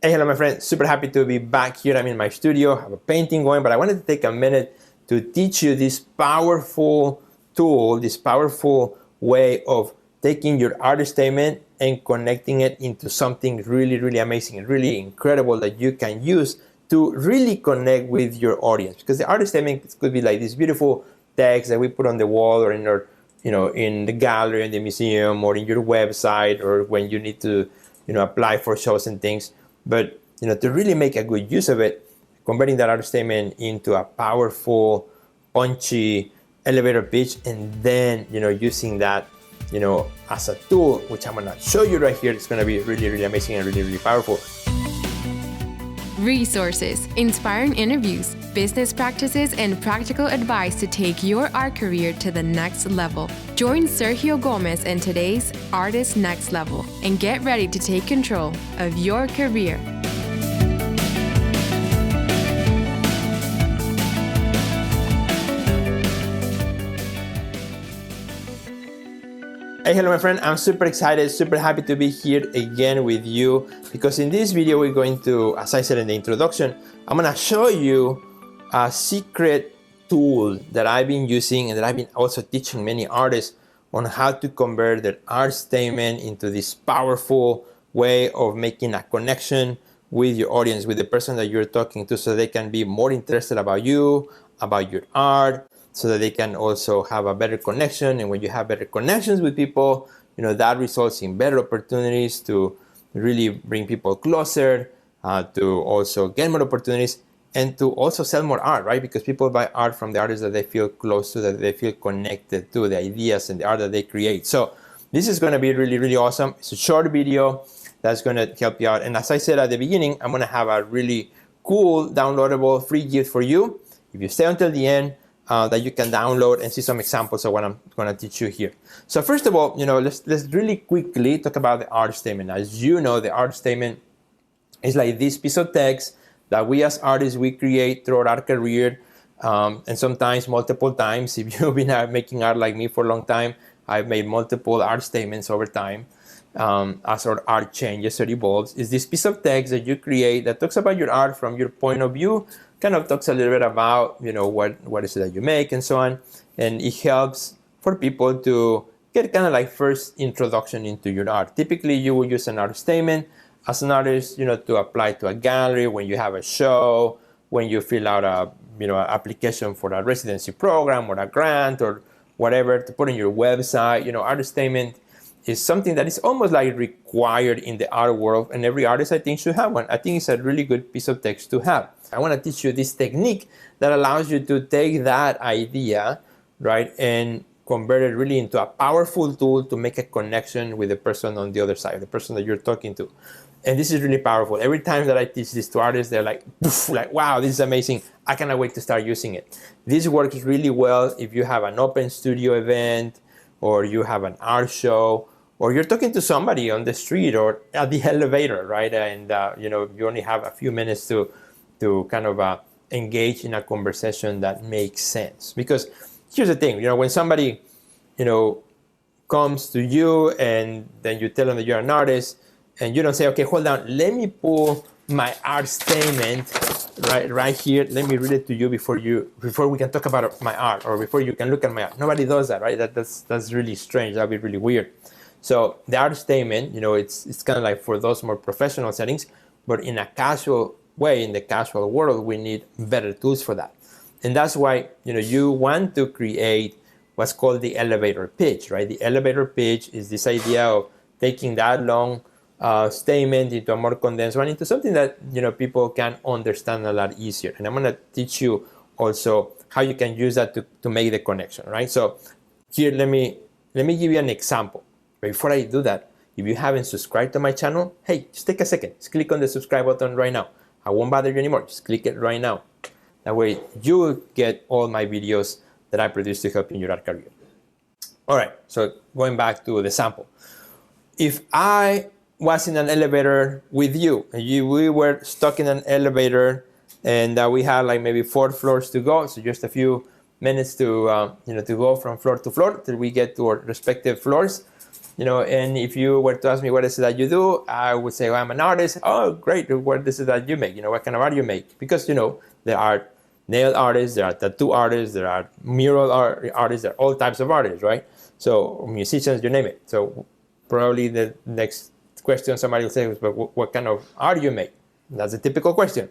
Hey, hello, my friend. Super happy to be back here. I'm in my studio, I have a painting going, but I wanted to take a minute to teach you this powerful tool, this powerful way of taking your artist statement and connecting it into something really, really amazing and really incredible that you can use to really connect with your audience. Because the artist statement could be like this beautiful text that we put on the wall or in our, in the gallery in the museum or in your website or when you need to, apply for shows and things. But to really make a good use of it, converting that artist statement into a powerful, punchy elevator pitch, and then using that as a tool, which I'm gonna show you right here. It's gonna be really, really amazing and really, really powerful. Resources, inspiring interviews, business practices, and practical advice to take your art career to the next level. Join Sergio Gomez in today's Artist Next Level and get ready to take control of your career. Hey, hello, my friend. I'm super excited, super happy to be here again with you because in this video, we're going to, as I said in the introduction, I'm going to show you a secret tool that I've been using and that I've been also teaching many artists on how to convert their art statement into this powerful way of making a connection with your audience, with the person that you're talking to, so they can be more interested about you, about your art, so that they can also have a better connection. And when you have better connections with people, that results in better opportunities to really bring people closer, to also get more opportunities, and to also sell more art, right? Because people buy art from the artists that they feel close to, that they feel connected to, the ideas and the art that they create. So this is going to be really, really awesome. It's a short video that's going to help you out. And as I said at the beginning, I'm going to have a really cool, downloadable, free gift for you. If you stay until the end, that you can download and see some examples of what I'm going to teach you here. So first of all, let's really quickly talk about the art statement. As you know, the art statement is like this piece of text that we as artists, we create throughout our career, and sometimes multiple times. If you've been making art like me for a long time, I've made multiple art statements over time. As our art changes or evolves, is this piece of text that you create that talks about your art from your point of view, kind of talks a little bit about, what is it that you make and so on. And it helps for people to get kind of like first introduction into your art. Typically, you will use an art statement as an artist, to apply to a gallery when you have a show, when you fill out a, an application for a residency program or a grant or whatever, to put on your website. Art statement is something that is almost like required in the art world, and every artist, I think, should have one. I think it's a really good piece of text to have. I want to teach you this technique that allows you to take that idea, right, and convert it really into a powerful tool to make a connection with the person on the other side, the person that you're talking to. And this is really powerful. Every time that I teach this to artists, they're like, wow, this is amazing. I cannot wait to start using it. This works really well if you have an open studio event, or you have an art show, or you're talking to somebody on the street or at the elevator, right? And you only have a few minutes to kind of engage in a conversation that makes sense. Because here's the thing, when somebody, comes to you and then you tell them that you're an artist, and you don't say, okay, hold on, let me pull my art statement right here. Let me read it to you before we can talk about my art, or before you can look at my art. Nobody does that, right? That's really strange. That'd be really weird. So the art statement, it's kind of like for those more professional settings, but in a casual way, in the casual world, we need better tools for that. And that's why, you want to create what's called the elevator pitch, right? The elevator pitch is this idea of taking that long statement into a more condensed one, into something that, people can understand a lot easier. And I'm going to teach you also how you can use that to make the connection, right? So here, let me give you an example. Before I do that, if you haven't subscribed to my channel, hey, just take a second. Just click on the subscribe button right now. I won't bother you anymore. Just click it right now. That way you will get all my videos that I produce to help you in your art career. All right, so going back to the sample. If I was in an elevator with you, and we were stuck in an elevator, and we had like maybe 4 floors to go, so just a few minutes to to go from floor to floor till we get to our respective floors. and if you were to ask me what is it that you do, I would say, well, I'm an artist. Oh, great. What is it that you make? What kind of art you make? Because, there are nail artists, there are tattoo artists, there are mural artists, there are all types of artists, right? So musicians, you name it. So probably the next question somebody will say is, but what kind of art you make? That's a typical question.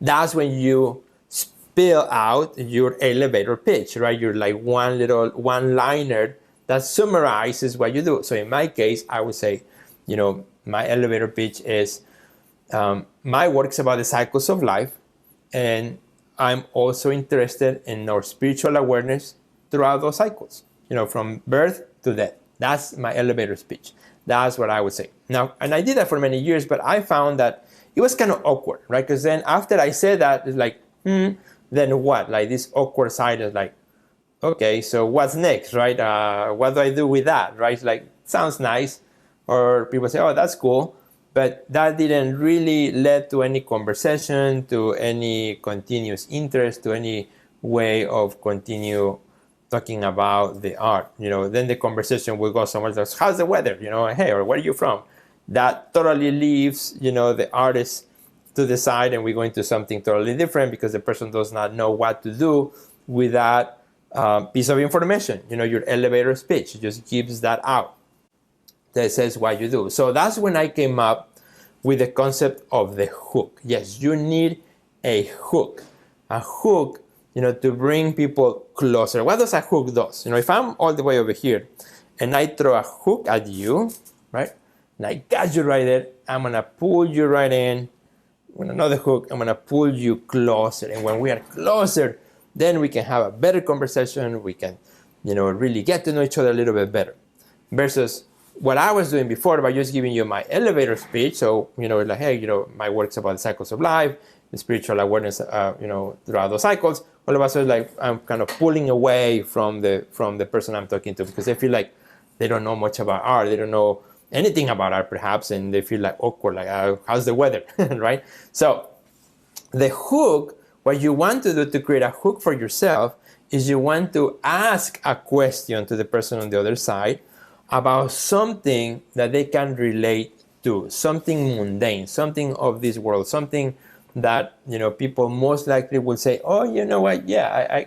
That's when you spill out your elevator pitch, right? You're like one little one-liner that summarizes what you do. So in my case, I would say, my elevator pitch is my work's about the cycles of life, and I'm also interested in our spiritual awareness throughout those cycles, from birth to death. That's my elevator speech. That's what I would say. Now, and I did that for many years, but I found that it was kind of awkward, right? Because then after I said that, it's like, then what? Like this awkward side is like, okay, so what's next, right? What do I do with that, right? It's like, sounds nice. Or people say, oh, that's cool. But that didn't really lead to any conversation, to any continuous interest, to any way of continue talking about the art. Then the conversation will go somewhere else. How's the weather? Hey, or where are you from? That totally leaves, the artist to the side, and we go into something totally different because the person does not know what to do with that piece of information. Your elevator speech just gives that out. That says what you do. So that's when I came up with the concept of the hook. Yes, you need a hook. A hook, to bring people closer. What does a hook do? If I'm all the way over here and I throw a hook at you, right? And I got you right there, I'm gonna pull you right in. With another hook, I'm gonna pull you closer. And when we are closer, then we can have a better conversation. We can, really get to know each other a little bit better. Versus what I was doing before by just giving you my elevator speech. So, like, hey, my work's about the cycles of life, the spiritual awareness, throughout those cycles. All of a sudden, like, I'm kind of pulling away from the person I'm talking to because they feel like they don't know much about art. They don't know anything about art, perhaps, and they feel like awkward, like, how's the weather, right? So the hook, what you want to do to create a hook for yourself is you want to ask a question to the person on the other side about something that they can relate to, something mundane, something of this world, something that, people most likely will say, oh, you know what, yeah,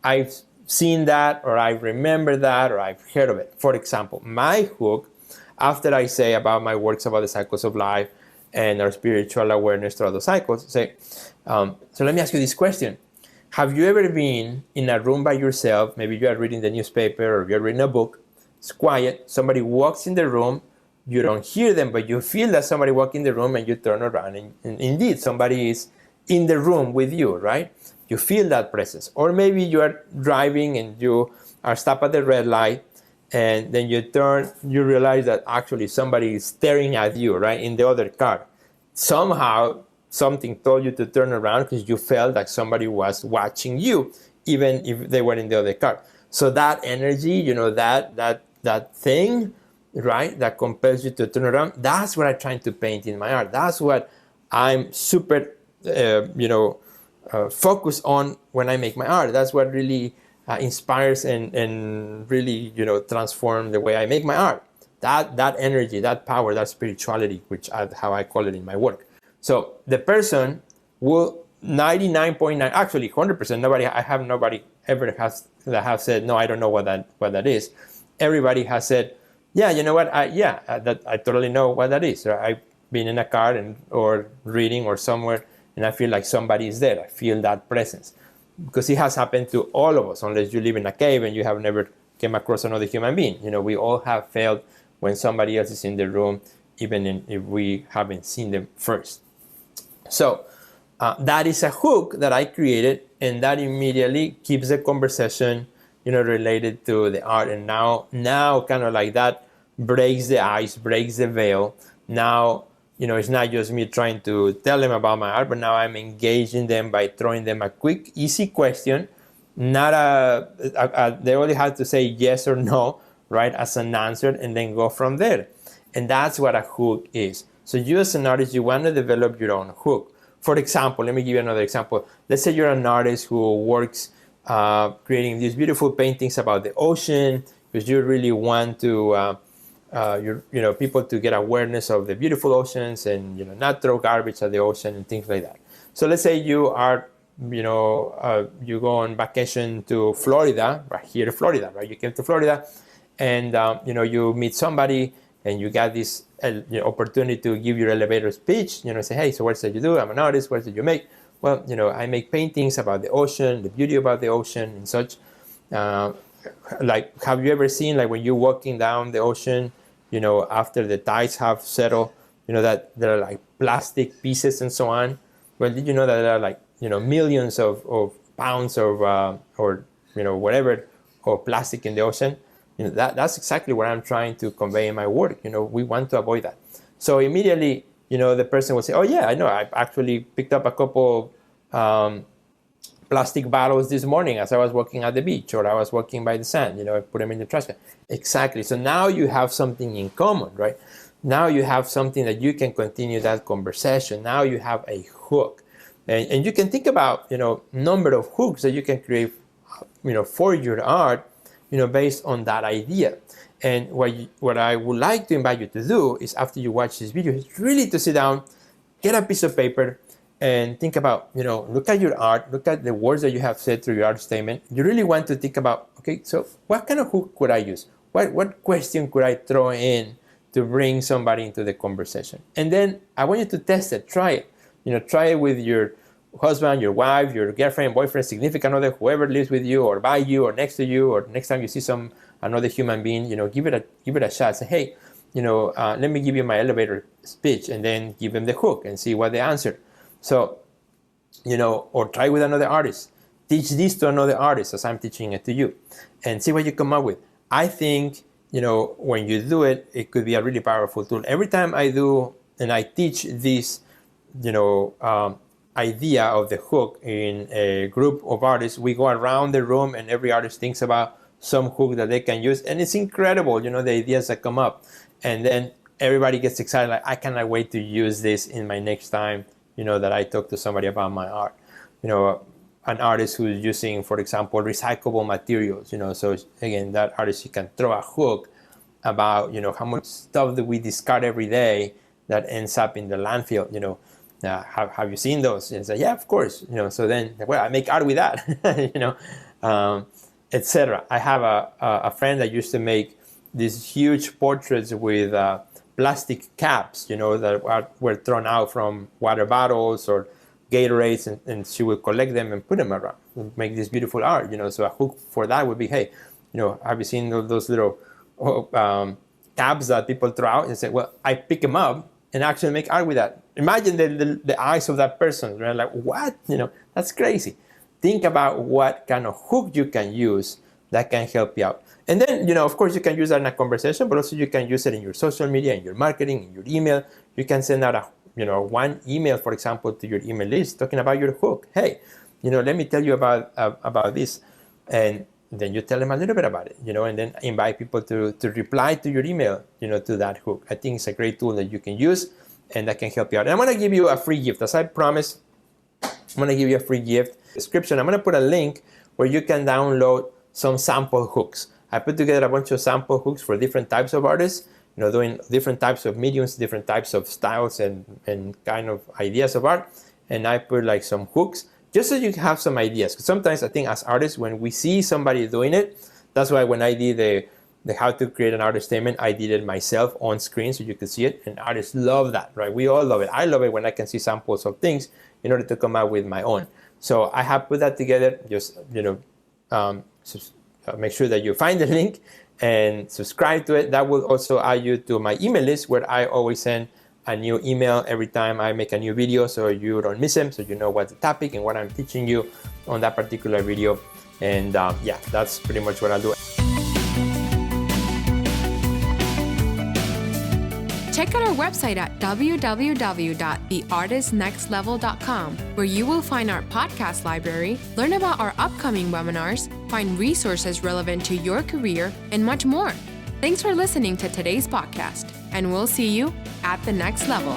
I've seen that, or I remember that, or I've heard of it. For example, my hook, after I say about my works about the cycles of life and our spiritual awareness throughout the cycles, say, so let me ask you this question. Have you ever been in a room by yourself? Maybe you are reading the newspaper or you're reading a book. It's quiet. Somebody walks in the room. You don't hear them, but you feel that somebody walked in the room, and you turn around, and indeed, somebody is in the room with you, right? You feel that presence. Or maybe you are driving and you are stopped at the red light, and then you turn, you realize that actually somebody is staring at you, right, in the other car. Somehow, something told you to turn around because you felt like somebody was watching you, even if they were in the other car. So that energy, that thing, right, that compels you to turn around, that's what I'm trying to paint in my art. That's what I'm super, focused on when I make my art. That's what really inspires and really, transform the way I make my art. That energy, that power, that spirituality, how I call it in my work. So the person will 99.9, actually 100%, nobody ever has said, no, I don't know what that is. Everybody has said, yeah, you know what, I totally know what that is. I've been in a car or reading or somewhere, and I feel like somebody is there. I feel that presence. Because it has happened to all of us, unless you live in a cave and you have never came across another human being. We all have felt when somebody else is in the room, even if we haven't seen them first. So that is a hook that I created, and that immediately keeps the conversation, related to the art. And now kind of like that breaks the ice, breaks the veil. Now, it's not just me trying to tell them about my art, but now I'm engaging them by throwing them a quick, easy question. Not they only have to say yes or no, right, as an answer, and then go from there. And that's what a hook is. So you as an artist, you want to develop your own hook. For example, let me give you another example. Let's say you're an artist who works creating these beautiful paintings about the ocean. because you really want to people to get awareness of the beautiful oceans and not throw garbage at the ocean and things like that. So let's say you are you go on vacation to Florida, right here in Florida, right? You came to Florida, and you meet somebody, and you got this opportunity to give your elevator speech. Say, hey, so what did you do? I'm an artist. What did you make? Well, I make paintings about the ocean, the beauty about the ocean, and such. Like, have you ever seen, like, when you're walking down the ocean, after the tides have settled, that there are like plastic pieces and so on? Well, did you know that there are like millions of pounds of or whatever of plastic in the ocean? That's exactly what I'm trying to convey in my work. We want to avoid that. So immediately, the person will say, oh yeah, I know, I actually picked up a couple plastic bottles this morning as I was walking at the beach, or I was walking by the sand, I put them in the trash can. Exactly. So now you have something in common, right? Now you have something that you can continue that conversation. Now you have a hook. And you can think about, number of hooks that you can create, for your art, based on that idea. And what I would like to invite you to do is, after you watch this video, is really to sit down, get a piece of paper, and think about, look at your art, look at the words that you have said through your art statement. You really want to think about, okay, so what kind of hook could I use? What question could I throw in to bring somebody into the conversation? And then I want you to test it, try it. Try it with your husband, your wife, your girlfriend, boyfriend, significant other, whoever lives with you or by you or next to you, or next time you see another human being, give it a shot. Say, hey, let me give you my elevator speech, and then give them the hook and see what they answer. So, or try with another artist. Teach this to another artist as I'm teaching it to you, and see what you come up with. I think, when you do it, it could be a really powerful tool. Every time I do and I teach this, idea of the hook in a group of artists, we go around the room and every artist thinks about some hook that they can use, and it's incredible, the ideas that come up, and then everybody gets excited, like, I cannot wait to use this in my next time, that I talk to somebody about my art. An artist who's using, for example, recyclable materials, so again, that artist, you can throw a hook about, how much stuff that we discard every day that ends up in the landfill, have you seen those? And say, yeah, of course. So then, well, I make art with that, etc. I have a friend that used to make these huge portraits with plastic caps, that were thrown out from water bottles or Gatorades, and she would collect them and put them around and make this beautiful art. So a hook for that would be, hey, have you seen those little caps that people throw out? And say, well, I pick them up and actually make art with that. Imagine the eyes of that person, right? Like, what? That's crazy. Think about what kind of hook you can use that can help you out. And then, of course, you can use that in a conversation, but also you can use it in your social media, in your marketing, in your email. You can send out one email, for example, to your email list talking about your hook. Hey, let me tell you about this. And then you tell them a little bit about it, and then invite people to reply to your email, to that hook. I think it's a great tool that you can use and that can help you out. And I'm going to give you a free gift. As I promised, I'm going to give you a free gift description. I'm going to put a link where you can download some sample hooks. I put together a bunch of sample hooks for different types of artists, doing different types of mediums, different types of styles and kind of ideas of art. And I put like some hooks just so you can have some ideas. Because sometimes I think as artists, when we see somebody doing it, that's why when I did the how to create an art statement, I did it myself on screen so you could see it. And artists love that, right? We all love it. I love it when I can see samples of things in order to come out with my own. So I have put that together. Just, make sure that you find the link and subscribe to it. That will also add you to my email list, where I always send a new email every time I make a new video, so you don't miss them, so you know what's the topic and what I'm teaching you on that particular video. And yeah, that's pretty much what I'll do. Check out our website at www.theartistnextlevel.com, where you will find our podcast library, learn about our upcoming webinars, find resources relevant to your career, and much more. Thanks for listening to today's podcast, and we'll see you at the next level.